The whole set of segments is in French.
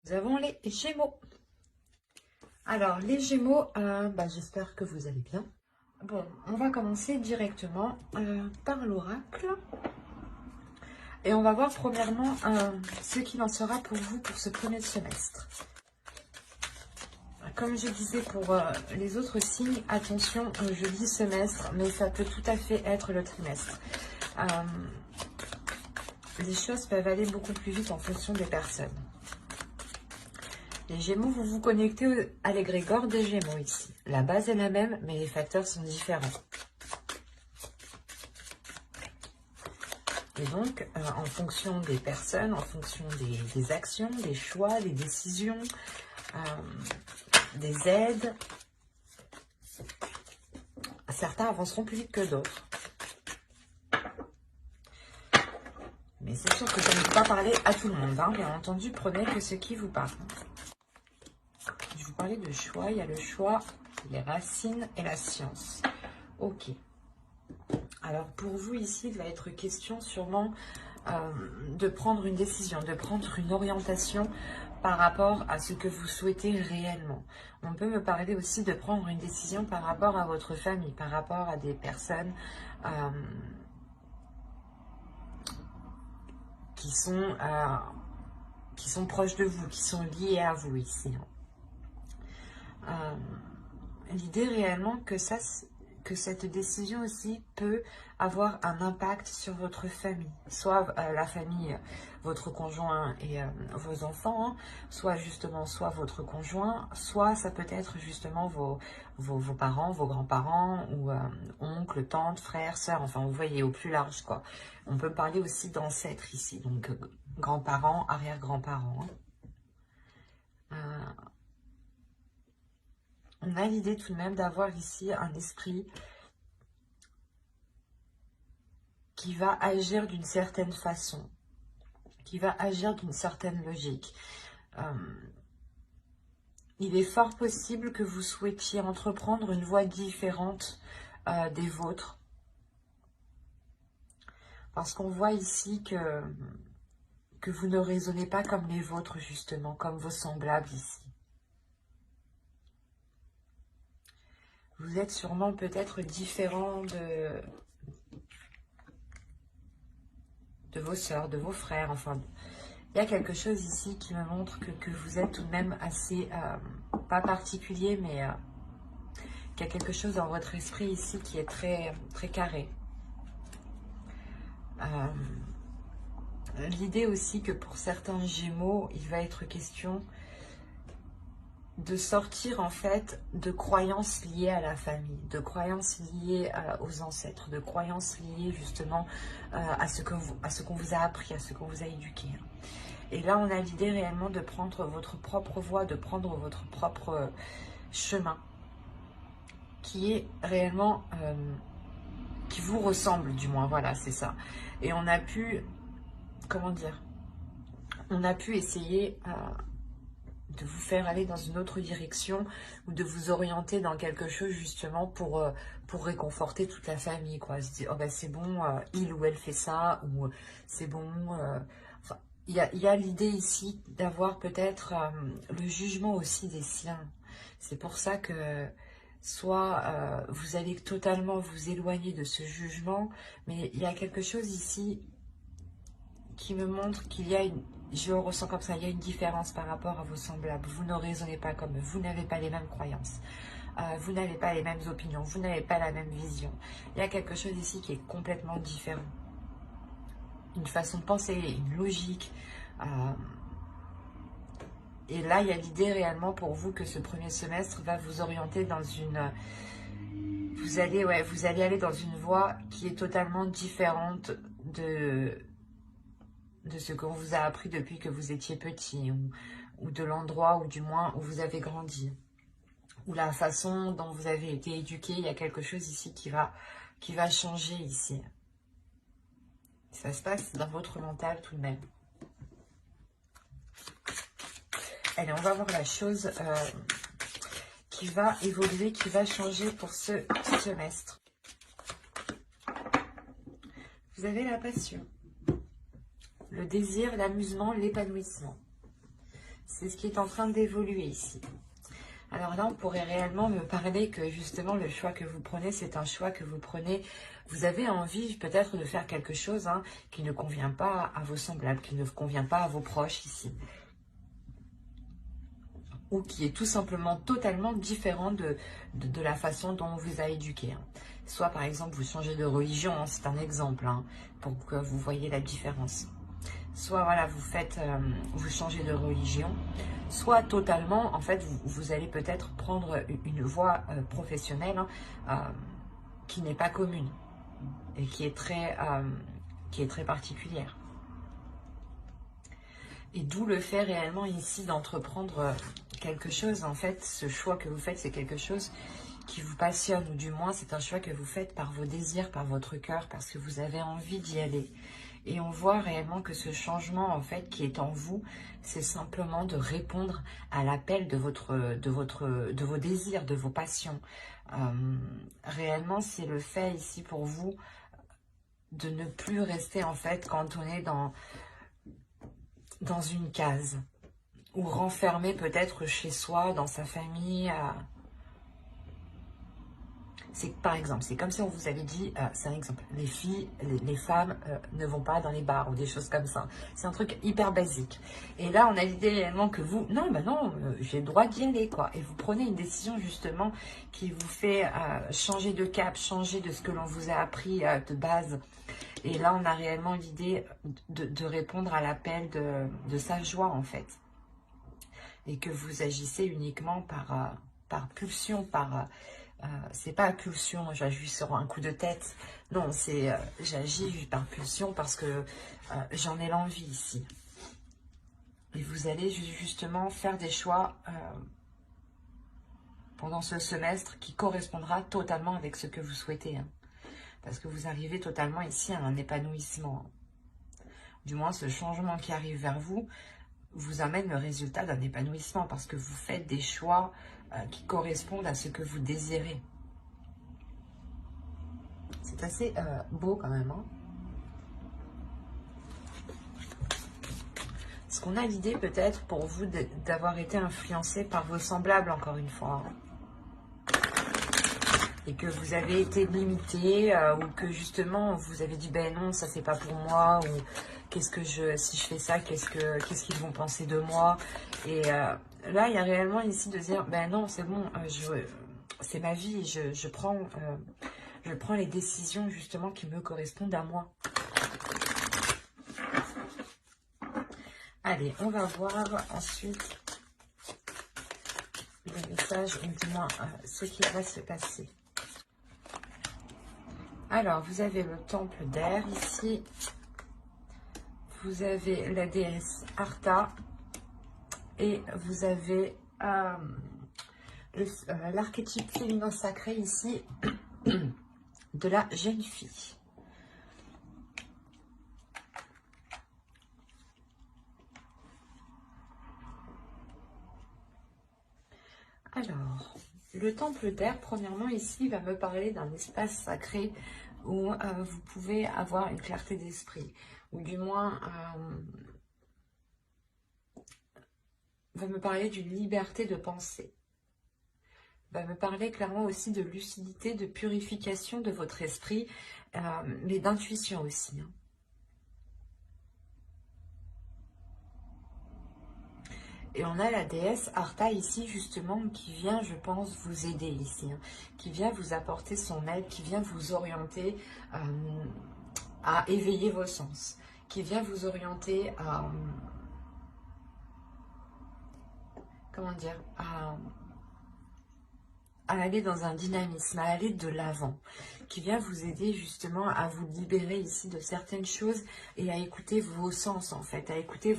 Nous avons les Gémeaux. Alors, les Gémeaux, j'espère que vous allez bien. Bon, on va commencer directement par l'oracle. Et on va voir premièrement ce qu'il en sera pour vous pour ce premier semestre. Comme je disais pour les autres signes, attention, je dis semestre, mais ça peut tout à fait être le trimestre. Les choses peuvent aller beaucoup plus vite en fonction des personnes. Les Gémeaux, vous vous connectez à l'égrégore des Gémeaux ici. La base est la même, mais les facteurs sont différents. Et donc, en fonction des personnes, en fonction des actions, des choix, des décisions, des aides, certains avanceront plus vite que d'autres. Mais c'est sûr que ça ne peut pas parler à tout le monde. Hein. Bien entendu, prenez que ce qui vous parle. Je vous parlais de choix. Il y a le choix, les racines et la science. Ok. Alors, pour vous, ici, il va être question sûrement de prendre une décision, de prendre une orientation par rapport à ce que vous souhaitez réellement. On peut me parler aussi de prendre une décision par rapport à votre famille, par rapport à des personnes qui sont proches de vous, qui sont liées à vous ici. L'idée réellement que cette décision aussi peut avoir un impact sur votre famille, soit la famille, votre conjoint et vos enfants, hein, soit votre conjoint, soit ça peut être justement vos parents, vos grands-parents, ou oncles, tantes, frères, sœurs, enfin vous voyez au plus large quoi. On peut parler aussi d'ancêtres ici, donc grands-parents, arrière-grands-parents. On a l'idée tout de même d'avoir ici un esprit qui va agir d'une certaine façon, qui va agir d'une certaine logique. Il est fort possible que vous souhaitiez entreprendre une voie différente des vôtres. Parce qu'on voit ici que vous ne raisonnez pas comme les vôtres, justement, comme vos semblables ici. Vous êtes sûrement peut-être différent de vos sœurs, de vos frères, enfin... Il y a quelque chose ici qui me montre que vous êtes tout de même assez, pas particulier, mais qu'il y a quelque chose dans votre esprit ici qui est très, très carré. L'idée aussi que pour certains Gémeaux, il va être question de sortir en fait de croyances liées à la famille, de croyances liées aux ancêtres, de croyances liées justement à ce qu'on vous a appris, à ce qu'on vous a éduqué. Et là, on a l'idée réellement de prendre votre propre voie, de prendre votre propre chemin, qui est réellement, qui vous ressemble du moins, voilà, c'est ça. Et on a pu, comment dire, on a pu essayer de vous faire aller dans une autre direction ou de vous orienter dans quelque chose justement pour réconforter toute la famille, quoi. Se dire, oh ben c'est bon, il ou elle fait ça, ou c'est bon... Enfin, il y a l'idée ici d'avoir peut-être le jugement aussi des siens. C'est pour ça que soit vous allez totalement vous éloigner de ce jugement, mais il y a quelque chose ici qui me montre qu'il y a une... Je le ressens comme ça, il y a une différence par rapport à vos semblables. Vous ne raisonnez pas comme eux, vous n'avez pas les mêmes croyances. Vous n'avez pas les mêmes opinions, vous n'avez pas la même vision. Il y a quelque chose ici qui est complètement différent. Une façon de penser, une logique. Et là, il y a l'idée réellement pour vous que ce premier semestre va vous orienter dans une... Vous allez aller dans une voie qui est totalement différente de ce qu'on vous a appris depuis que vous étiez petit, ou de l'endroit, ou du moins où vous avez grandi, ou la façon dont vous avez été éduqué. Il y a quelque chose ici qui va changer ici. Ça se passe dans votre mental tout de même. Allez, on va voir la chose qui va évoluer, qui va changer pour ce semestre. Vous avez la passion, le désir, l'amusement, l'épanouissement. C'est ce qui est en train d'évoluer ici. Alors là, on pourrait réellement me parler que justement, le choix que vous prenez, c'est un choix que vous prenez. Vous avez envie peut-être de faire quelque chose qui ne convient pas à vos semblables, qui ne convient pas à vos proches ici. Ou qui est tout simplement totalement différent de la façon dont on vous a éduqué. Soit par exemple, vous changez de religion, c'est un exemple, pour que vous voyez la différence. Soit voilà, vous changez de religion, soit totalement, en fait, vous allez peut-être prendre une voie professionnelle qui n'est pas commune et qui est très particulière. Et d'où le fait réellement ici d'entreprendre quelque chose. En fait, ce choix que vous faites, c'est quelque chose qui vous passionne, ou du moins c'est un choix que vous faites par vos désirs, par votre cœur, parce que vous avez envie d'y aller. Et on voit réellement que ce changement, en fait, qui est en vous, c'est simplement de répondre à l'appel de vos désirs, de vos passions. Réellement, c'est le fait ici pour vous de ne plus rester, en fait, cantonné dans une case, ou renfermé peut-être chez soi, dans sa famille. C'est par exemple, c'est comme si on vous avait dit, c'est un exemple, les filles, les femmes ne vont pas dans les bars ou des choses comme ça. C'est un truc hyper basique. Et là, on a l'idée réellement que vous, non, j'ai le droit d'y aller, quoi. Et vous prenez une décision justement qui vous fait changer de cap, changer de ce que l'on vous a appris de base. Et là, on a réellement l'idée de répondre à l'appel de sa joie, en fait. Et que vous agissez uniquement par pulsion, c'est pas pulsion, j'agis sur un coup de tête. Non, c'est j'agis par pulsion parce que j'en ai l'envie ici. Et vous allez justement faire des choix pendant ce semestre qui correspondra totalement avec ce que vous souhaitez. Parce que vous arrivez totalement ici à un épanouissement. Du moins, ce changement qui arrive vers vous vous amène le résultat d'un épanouissement parce que vous faites des choix qui correspondent à ce que vous désirez. C'est assez beau quand même. Est-ce qu'on a l'idée peut-être pour vous d'avoir été influencé par vos semblables encore une fois, et que vous avez été limité ou que justement vous avez dit ben non, ça c'est pas pour moi, ou si je fais ça, qu'est-ce qu'ils vont penser de moi. Et là il y a réellement ici de dire ben non, c'est bon, c'est ma vie, je prends les décisions justement qui me correspondent à moi. Allez, on va voir ensuite le message, ou du moins ce qui va se passer. Alors, vous avez le temple d'air ici. Vous avez la déesse Arta. Et vous avez l'archétype féminin sacré ici de la jeune fille. Alors, le temple d'air, premièrement, ici, va me parler d'un espace sacré où vous pouvez avoir une clarté d'esprit, ou du moins, va me parler d'une liberté de pensée. Va me parler clairement aussi de lucidité, de purification de votre esprit, mais d'intuition aussi. Et on a la déesse Arta ici, justement, qui vient, je pense, vous aider ici. Qui vient vous apporter son aide, qui vient vous orienter à éveiller vos sens. Qui vient vous orienter à... comment dire, à aller dans un dynamisme, à aller de l'avant, qui vient vous aider justement à vous libérer ici de certaines choses et à écouter vos sens en fait, à écouter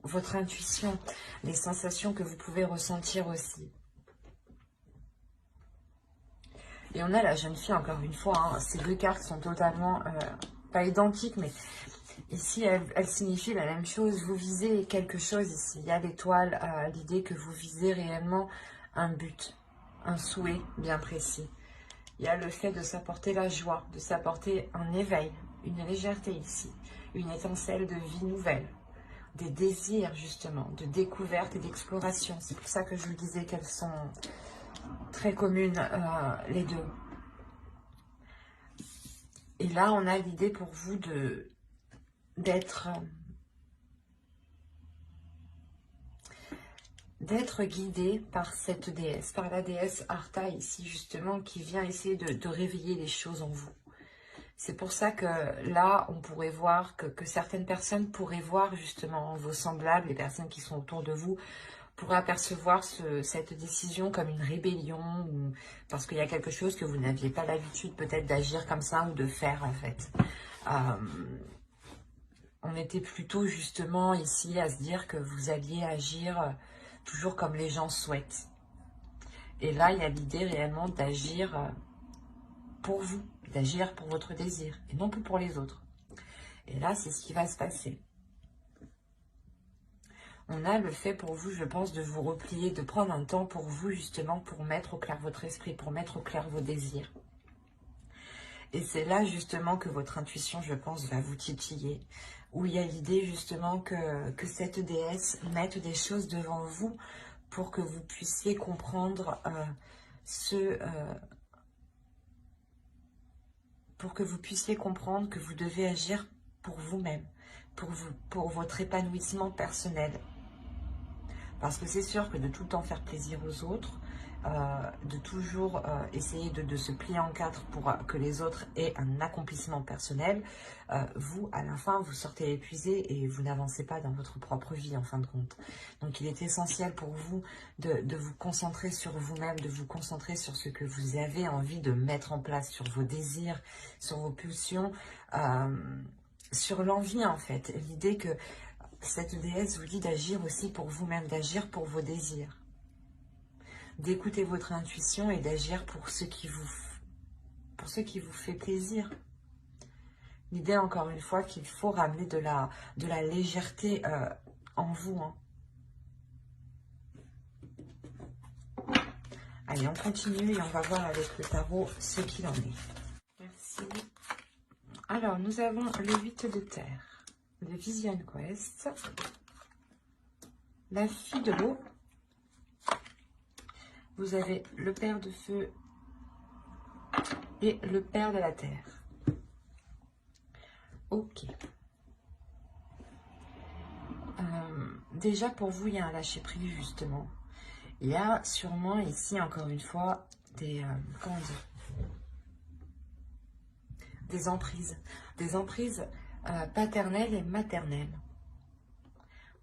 votre intuition, les sensations que vous pouvez ressentir aussi. Et on a la jeune fille encore une fois, ces deux cartes sont totalement, pas identiques, mais ici elles signifient la même chose. Vous visez quelque chose ici, il y a l'étoile, l'idée que vous visez réellement un but, un souhait bien précis. Il y a le fait de s'apporter la joie, de s'apporter un éveil, une légèreté ici, une étincelle de vie nouvelle. des désirs justement, de découverte et d'exploration. C'est pour ça que je vous disais qu'elles sont très communes, les deux. Et là, on a l'idée pour vous d'être guidé par cette déesse, par la déesse Artha ici justement, qui vient essayer de réveiller les choses en vous. C'est pour ça que là, on pourrait voir que certaines personnes pourraient voir justement vos semblables, les personnes qui sont autour de vous, pourraient apercevoir cette décision comme une rébellion, ou parce qu'il y a quelque chose que vous n'aviez pas l'habitude peut-être d'agir comme ça ou de faire en fait. On était plutôt justement ici à se dire que vous alliez agir toujours comme les gens souhaitent. Et là, il y a l'idée réellement d'agir pour vous, d'agir pour votre désir, et non plus pour les autres. Et là, c'est ce qui va se passer. On a le fait pour vous, je pense, de vous replier, de prendre un temps pour vous, justement, pour mettre au clair votre esprit, pour mettre au clair vos désirs. Et c'est là, justement, que votre intuition, je pense, va vous titiller. Où il y a l'idée, justement, que cette déesse mette des choses devant vous pour que vous puissiez comprendre pour que vous puissiez comprendre que vous devez agir pour vous-même, pour votre épanouissement personnel. Parce que c'est sûr que de tout le temps faire plaisir aux autres, de toujours essayer de se plier en quatre pour que les autres aient un accomplissement personnel, vous, à la fin, vous sortez épuisé et vous n'avancez pas dans votre propre vie, en fin de compte. Donc, il est essentiel pour vous de vous concentrer sur vous-même, de vous concentrer sur ce que vous avez envie de mettre en place, sur vos désirs, sur vos pulsions, sur l'envie, en fait. L'idée que cette déesse vous dit d'agir aussi pour vous-même, d'agir pour vos désirs. D'écouter votre intuition et d'agir pour ce qui vous fait plaisir. L'idée, encore une fois, qu'il faut ramener de la légèreté en vous. Hein. Allez, on continue et on va voir avec le tarot ce qu'il en est. Merci. Alors, nous avons le 8 de terre, le Vision Quest, la fille de l'eau. Vous avez le père de feu et le père de la terre. Ok. Déjà, pour vous, il y a un lâcher-prise, justement. Il y a sûrement ici, encore une fois, des emprises. Des emprises paternelles et maternelles.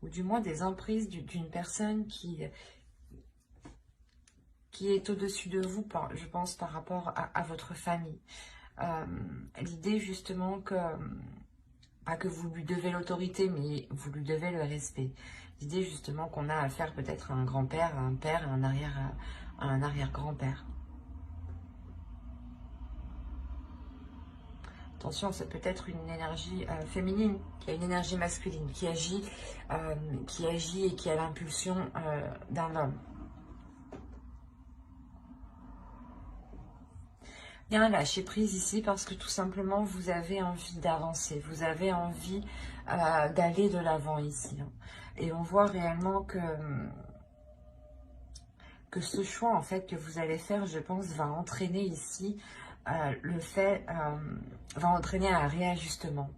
Ou du moins des emprises d'une personne qui est au-dessus de vous, je pense, par rapport à votre famille. L'idée, justement, pas que vous lui devez l'autorité, mais vous lui devez le respect. L'idée, justement, qu'on a affaire peut-être à un grand-père, à un père, à un arrière-grand-père. Attention, c'est peut-être une énergie féminine, qui a une énergie masculine, qui agit et qui a l'impulsion d'un homme. Il y a un lâcher prise ici parce que tout simplement vous avez envie d'avancer, vous avez envie d'aller de l'avant ici. Hein. Et on voit réellement que ce choix en fait que vous allez faire, je pense, va entraîner ici va entraîner un réajustement.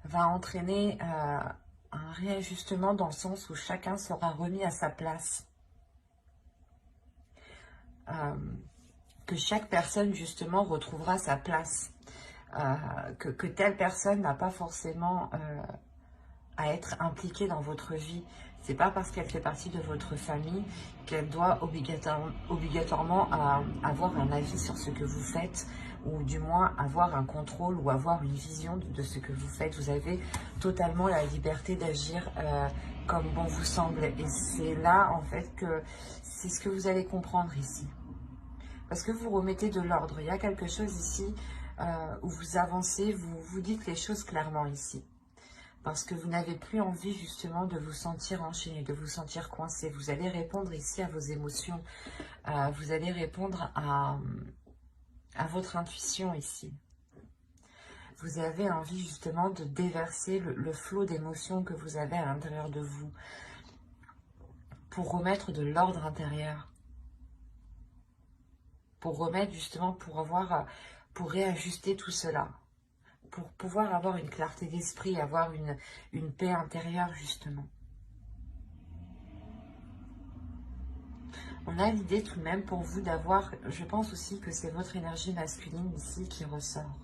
Va entraîner un réajustement dans le sens où chacun sera remis à sa place. Que chaque personne, justement, retrouvera sa place. Que telle personne n'a pas forcément à être impliquée dans votre vie. C'est pas parce qu'elle fait partie de votre famille qu'elle doit obligatoirement avoir un avis sur ce que vous faites, ou du moins avoir un contrôle ou avoir une vision de ce que vous faites. Vous avez totalement la liberté d'agir comme bon vous semble. Et c'est là, en fait, que c'est ce que vous allez comprendre ici. Parce que vous remettez de l'ordre. Il y a quelque chose ici où vous avancez, vous dites les choses clairement ici. Parce que vous n'avez plus envie justement de vous sentir enchaîné, de vous sentir coincé. Vous allez répondre ici à vos émotions. Vous allez répondre à votre intuition ici. Vous avez envie justement de déverser le flot d'émotions que vous avez à l'intérieur de vous pour remettre de l'ordre intérieur. Pour remettre justement, pour réajuster tout cela. Pour pouvoir avoir une clarté d'esprit, avoir une paix intérieure justement. On a l'idée tout de même pour vous d'avoir, je pense aussi que c'est votre énergie masculine ici qui ressort.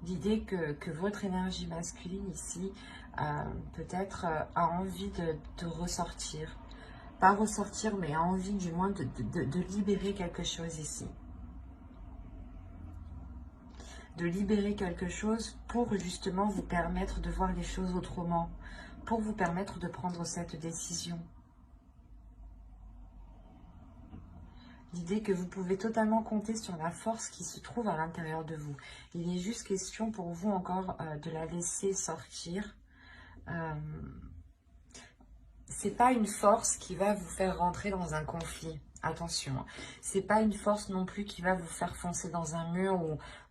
L'idée que votre énergie masculine ici, peut-être a envie de ressortir. Pas ressortir, mais a envie du moins de libérer quelque chose ici. De libérer quelque chose pour justement vous permettre de voir les choses autrement. Pour vous permettre de prendre cette décision. L'idée que vous pouvez totalement compter sur la force qui se trouve à l'intérieur de vous. Il est juste question pour vous encore de la laisser sortir. C'est pas une force qui va vous faire rentrer dans un conflit. Attention, c'est pas une force non plus qui va vous faire foncer dans un mur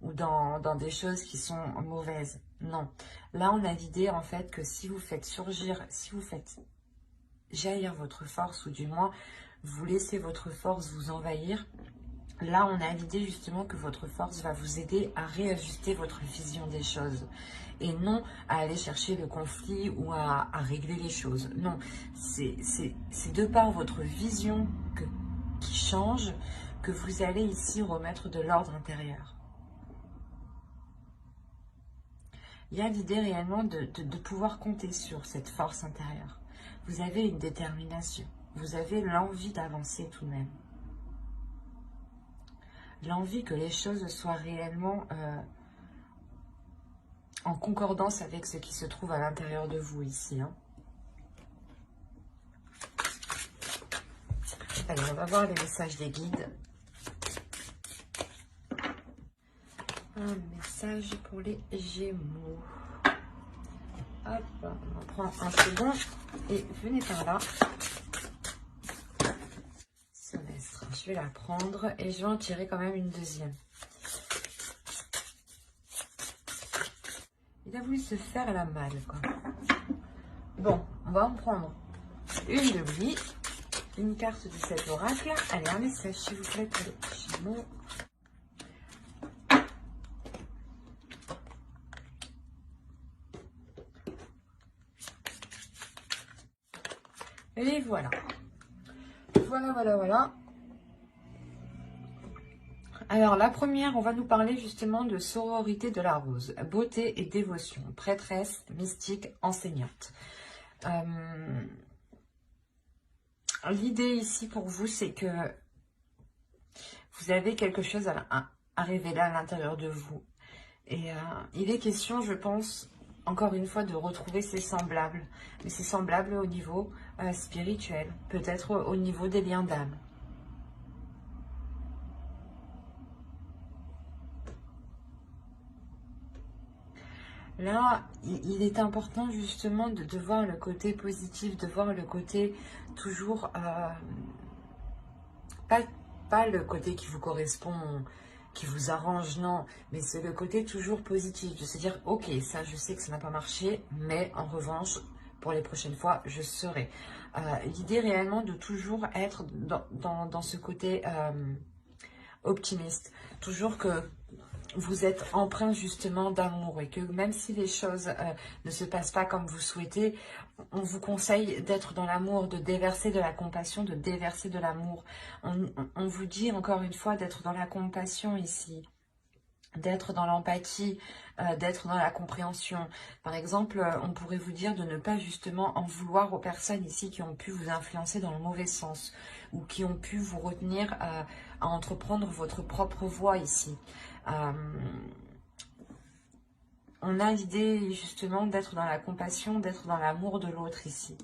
ou dans des choses qui sont mauvaises. Non. Là, on a l'idée en fait que si vous faites surgir, si vous faites jaillir votre force, ou du moins vous laissez votre force vous envahir, là on a l'idée justement que votre force va vous aider à réajuster votre vision des choses et non à aller chercher le conflit ou à régler les choses. Non, c'est de par votre vision qui change que vous allez ici remettre de l'ordre intérieur. Il y a l'idée réellement de pouvoir compter sur cette force intérieure. Vous avez une détermination. Vous avez l'envie d'avancer tout de même. L'envie que les choses soient réellement en concordance avec ce qui se trouve à l'intérieur de vous ici. Hein. Allez, on va voir les messages des guides. Un message pour les Gémeaux. Hop, on prend un second et venez par là. Semestre, je vais la prendre et je vais en tirer quand même une deuxième. Il a voulu se faire la malle, quoi. Bon, on va en prendre une de lui, une carte de cet oracle. Allez, un message s'il vous plaît pour les Gémeaux. Et voilà. Voilà. Alors, la première, on va nous parler justement de sororité de la rose. Beauté et dévotion. Prêtresse, mystique, enseignante. L'idée ici pour vous, c'est que vous avez quelque chose à révéler à l'intérieur de vous. Et il est question, je pense, encore une fois, de retrouver ses semblables. Mais ses semblables au niveau spirituel, peut-être au niveau des liens d'âme. Là, il est important justement de voir le côté positif, de voir le côté toujours, pas le côté qui vous correspond, qui vous arrange, non, mais c'est le côté toujours positif, de se dire, ok, ça je sais que ça n'a pas marché, mais en revanche, pour les prochaines fois, je serai. L'idée réellement de toujours être dans ce côté optimiste, toujours que vous êtes empreint justement d'amour et que même si les choses ne se passent pas comme vous souhaitez, on vous conseille d'être dans l'amour, de déverser de la compassion, de déverser de l'amour. On vous dit encore une fois d'être dans la compassion ici, d'être dans l'empathie, d'être dans la compréhension. Par exemple, on pourrait vous dire de ne pas justement en vouloir aux personnes ici qui ont pu vous influencer dans le mauvais sens ou qui ont pu vous retenir à entreprendre votre propre voie ici. On a l'idée justement d'être dans la compassion, d'être dans l'amour de l'autre ici.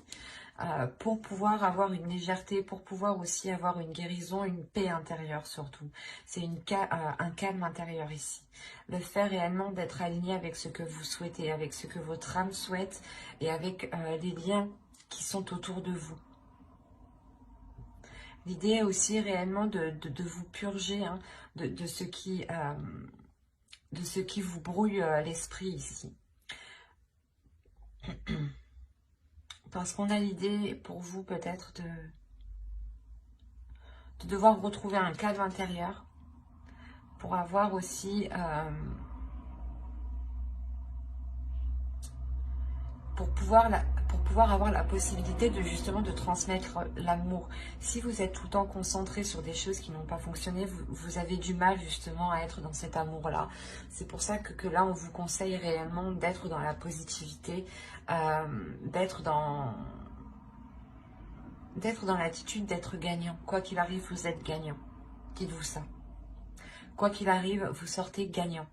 Pour pouvoir avoir une légèreté, pour pouvoir aussi avoir une guérison, une paix intérieure surtout. C'est un calme intérieur ici. Le fait réellement d'être aligné avec ce que vous souhaitez, avec ce que votre âme souhaite et avec les liens qui sont autour de vous. L'idée est aussi réellement de vous purger de ce qui de ce qui vous brouille l'esprit ici. Parce qu'on a l'idée pour vous peut-être de devoir retrouver un cadre intérieur pour avoir aussi, pour pouvoir avoir la possibilité de justement de transmettre l'amour. Si vous êtes tout le temps concentré sur des choses qui n'ont pas fonctionné, vous avez du mal justement à être dans cet amour-là. C'est pour ça que là, on vous conseille réellement d'être dans la positivité, d'être dans l'attitude d'être gagnant. Quoi qu'il arrive, vous êtes gagnant. Dites-vous ça. Quoi qu'il arrive, vous sortez gagnant.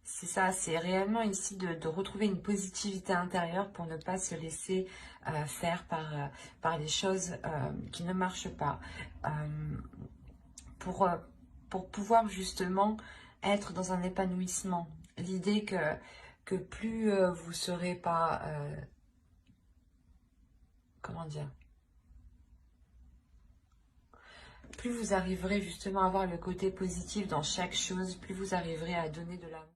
C'est ça, c'est réellement ici de retrouver une positivité intérieure pour ne pas se laisser faire par les choses qui ne marchent pas. Pour pouvoir justement être dans un épanouissement. L'idée que plus vous serez pas... comment dire, plus vous arriverez justement à avoir le côté positif dans chaque chose, plus vous arriverez à donner de l'amour.